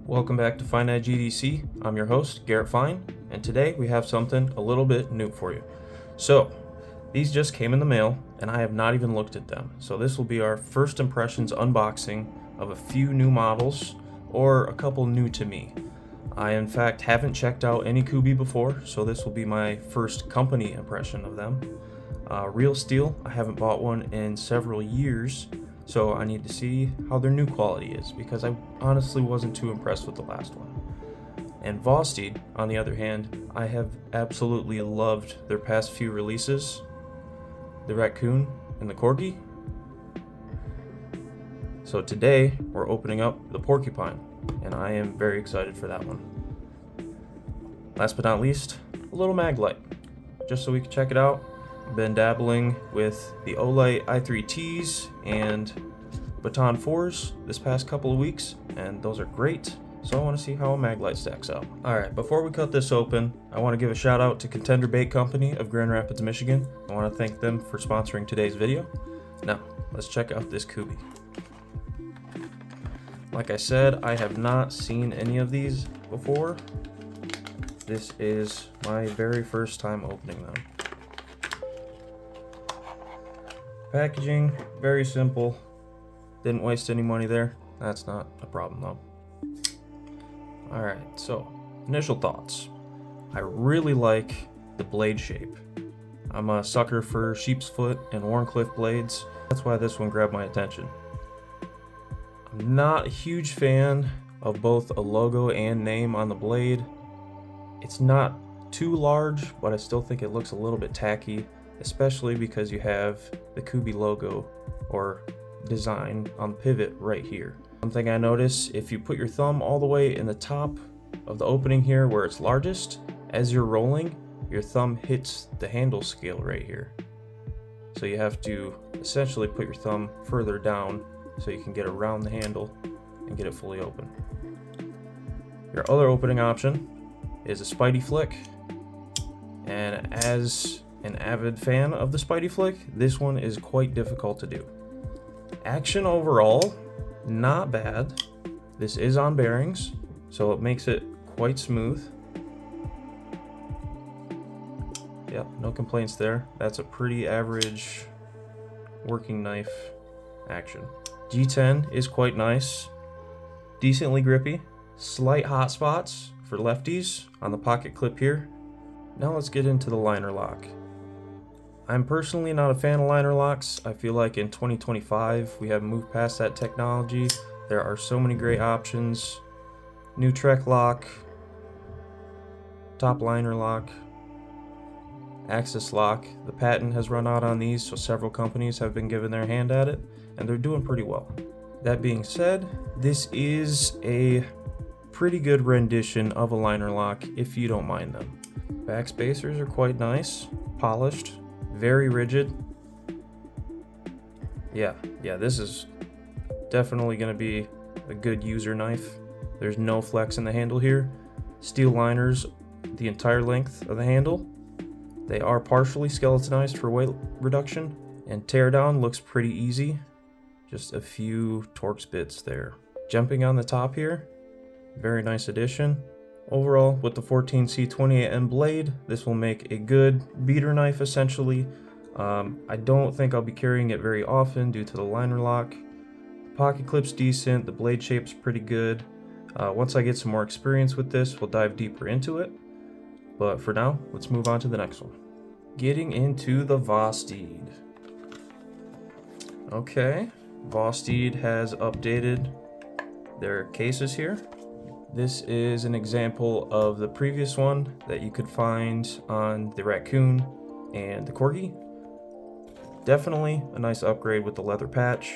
Welcome back to FyneEdgeEDC. I'm your host, Garrett Fyne, and today we have something a little bit new for you. So, these just came in the mail, and I have not even looked at them. So this will be our first impressions unboxing of a few new models, or a couple new to me. I in fact haven't checked out any Kubi before, so this will be my first company impression of them. Real steel, I haven't bought one in several years, so I need to see how their new quality is, because I honestly wasn't too impressed with the last one. And Vosteed, on the other hand, I have absolutely loved their past few releases. The raccoon and the corgi. So today, we're opening up the porcupine, and I am very excited for that one. Last but not least, a little mag light, just so we can check it out. I've been dabbling with the Olight i3Ts and Baton 4s this past couple of weeks, and those are great, so I want to see how a mag light stacks out. Alright, before we cut this open, I want to give a shout out to Contender Bait Company of Grand Rapids, Michigan. I want to thank them for sponsoring today's video. Now, let's check out this Kubi. Like I said, I have not seen any of these before. This is my very first time opening them. Packaging, very simple. Didn't waste any money there. That's not a problem though. Alright, so initial thoughts. I really like the blade shape. I'm a sucker for sheep's foot and Wharncliffe blades. That's why this one grabbed my attention. I'm not a huge fan of both a logo and name on the blade. It's not too large, but I still think it looks a little bit tacky, especially because you have the Kubi logo or design on the pivot right here. One thing I notice, if you put your thumb all the way in the top of the opening here where it's largest, as you're rolling, your thumb hits the handle scale right here. So you have to essentially put your thumb further down so you can get around the handle and get it fully open. Your other opening option is a Spidey flick, and as an avid fan of the Spidey flick, this one is quite difficult to do. Action overall, not bad. This is on bearings, so it makes it quite smooth. Yep, no complaints there. That's a pretty average working knife action. G10 is quite nice, decently grippy, slight hot spots for lefties on the pocket clip here. Now let's get into the liner lock. I'm personally not a fan of liner locks. I feel like in 2025 we have moved past that technology. There are so many great options. New Trek lock, top liner lock, axis lock. The patent has run out on these, so several companies have been giving their hand at it, and they're doing pretty well. That being said, this is a pretty good rendition of a liner lock if you don't mind them. Back spacers are quite nice, polished, very rigid. Yeah, this is definitely going to be a good user knife. There's no flex in the handle here. Steel liners the entire length of the handle. They are partially skeletonized for weight reduction, and teardown looks pretty easy. Just a few Torx bits there. Jumping on the top here, very nice addition. Overall, with the 14C28M blade, this will make a good beater knife essentially. I don't think I'll be carrying it very often due to the liner lock. The pocket clip's decent, the blade shape's pretty good. Once I get some more experience with this, we'll dive deeper into it. But for now, let's move on to the next one. Getting into the Vosteed. Okay, Vosteed has updated their cases here. This is an example of the previous one that you could find on the raccoon and the corgi. Definitely a nice upgrade with the leather patch.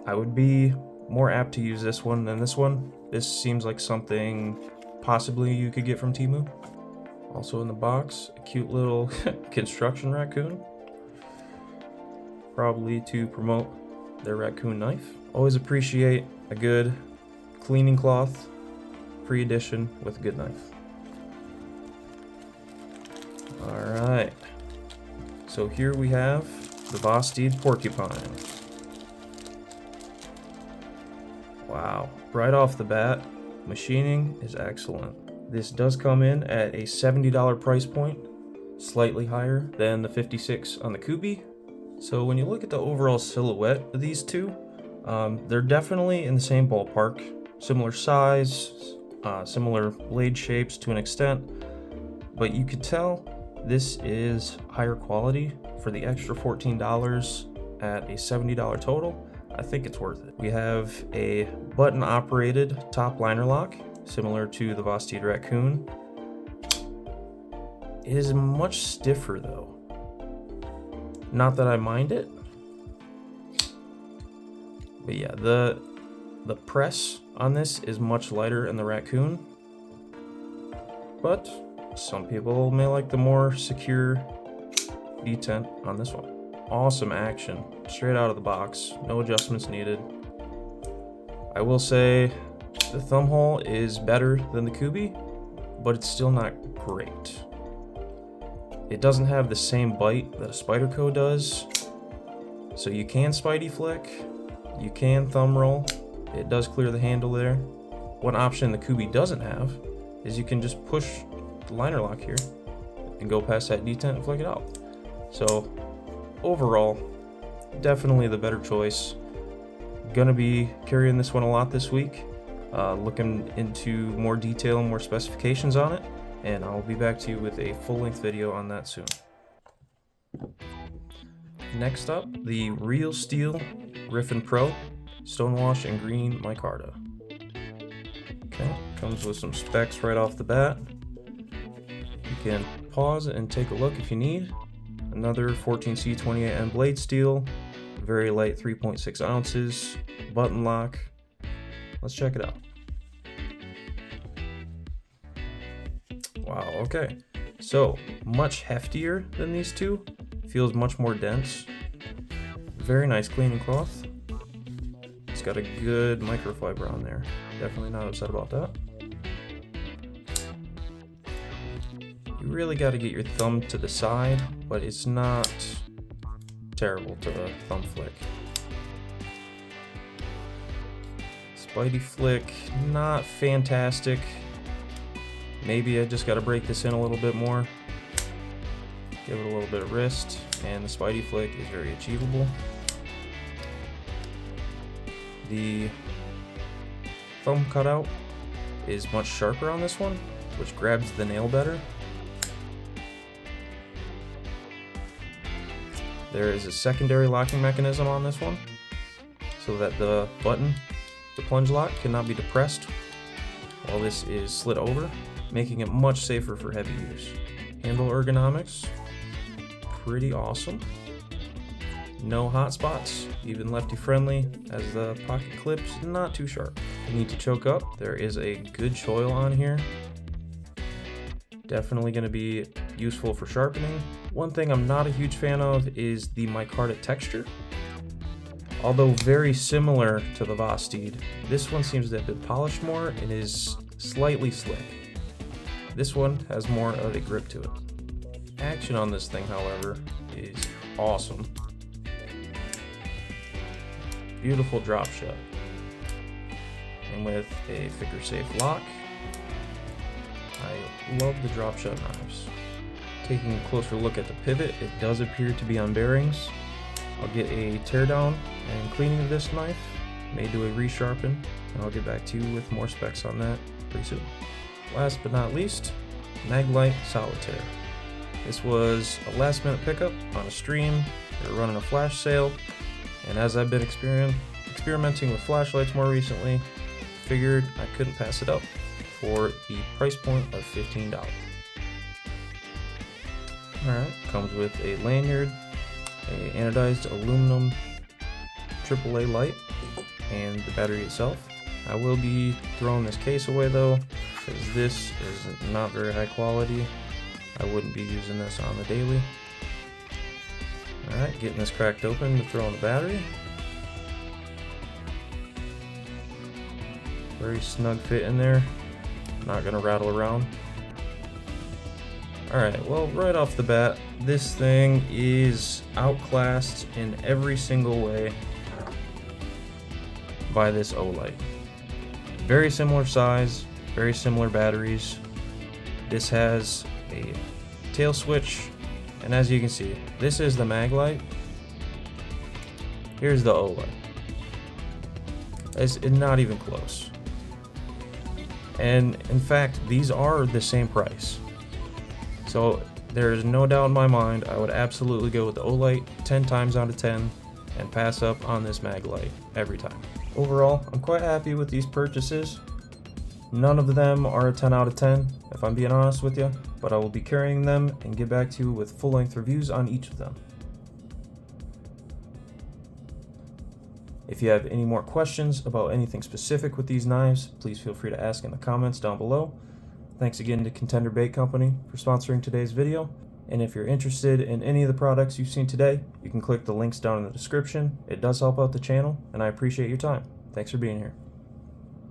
I would be more apt to use this one than this one. This seems like something possibly you could get from Temu. Also in the box, a cute little construction raccoon. Probably to promote their raccoon knife. Always appreciate a good cleaning cloth. Free edition with a good knife. Alright, so here we have the Vosteed porcupine. Wow, right off the bat, Machining is excellent. This does come in at a $70 price point, slightly higher than the $56 on the Kubi. So when you look at the overall silhouette of these two, they're definitely in the same ballpark. Similar size, similar blade shapes to an extent, but you could tell this is higher quality. For the extra $14 at a $70 total, I think it's worth it. We have a button operated top liner lock, similar to the Vosteed Raccoon. It is much stiffer though. Not that I mind it, but yeah, the press on this is much lighter in the Raccoon, but some people may like the more secure detent on this one. Awesome action, straight out of the box, no adjustments needed. I will say the thumb hole is better than the Kubi, but it's still not great. It doesn't have the same bite that a Spyderco does, so you can Spidey flick, you can thumb roll. It does clear the handle there. One option the Kubi doesn't have is you can just push the liner lock here and go past that detent and flick it out. So overall, definitely the better choice. Gonna be carrying this one a lot this week, looking into more detail and more specifications on it, and I'll be back to you with a full-length video on that soon. Next up, the Real Steel Griffin Pro Stonewash and Green Micarta. Okay, comes with some specs right off the bat. You can pause and take a look if you need. Another 14C28N blade steel, very light 3.6 ounces, button lock. Let's check it out. Wow, okay. So, much heftier than these two. Feels much more dense. Very nice cleaning cloth. It's got a good microfiber on there. Definitely not upset about that. You really got to get your thumb to the side, but it's not terrible to the thumb flick. Spidey flick, not fantastic. Maybe I just got to break this in a little bit more. Give it a little bit of wrist, and the Spidey flick is very achievable. The thumb cutout is much sharper on this one, which grabs the nail better. There is a secondary locking mechanism on this one, so that the button, the plunge lock, cannot be depressed while this is slid over, making it much safer for heavy use. Handle ergonomics, pretty awesome. No hot spots, even lefty friendly, as the pocket clips not too sharp. You need to choke up. There is a good choil on here. Definitely going to be useful for sharpening. One thing I'm not a huge fan of is the micarta texture. Although very similar to the Vosteed, this one seems to have been polished more and is slightly slick. This one has more of a grip to it. Action on this thing, however, is awesome. Beautiful drop shot. And with a figure safe lock. I love the drop shot knives. Taking a closer look at the pivot, it does appear to be on bearings. I'll get a teardown and cleaning of this knife, may do a resharpen, and I'll get back to you with more specs on that pretty soon. Last but not least, Maglite Solitaire. This was a last minute pickup on a stream. They were running a flash sale, and as I've been experimenting with flashlights more recently, figured I couldn't pass it up for the price point of $15. Alright, comes with a lanyard, a anodized aluminum AAA light, and the battery itself. I will be throwing this case away though, because this is not very high quality. I wouldn't be using this on the daily. Alright, getting this cracked open to throw in the battery. Very snug fit in there. Not gonna rattle around. Alright, well, right off the bat, this thing is outclassed in every single way by this Olight. Very similar size, very similar batteries. This has a tail switch, and as you can see, this is the mag light. Here's the O light. It's not even close. And in fact, these are the same price. So there's no doubt in my mind, I would absolutely go with the O light 10 times out of 10 and pass up on this mag light every time. Overall, I'm quite happy with these purchases. None of them are a 10 out of 10, if I'm being honest with you, but I will be carrying them and get back to you with full-length reviews on each of them. If you have any more questions about anything specific with these knives, please feel free to ask in the comments down below. Thanks again to Contender Bait Company for sponsoring today's video. And if you're interested in any of the products you've seen today, you can click the links down in the description. It does help out the channel, and I appreciate your time. Thanks for being here.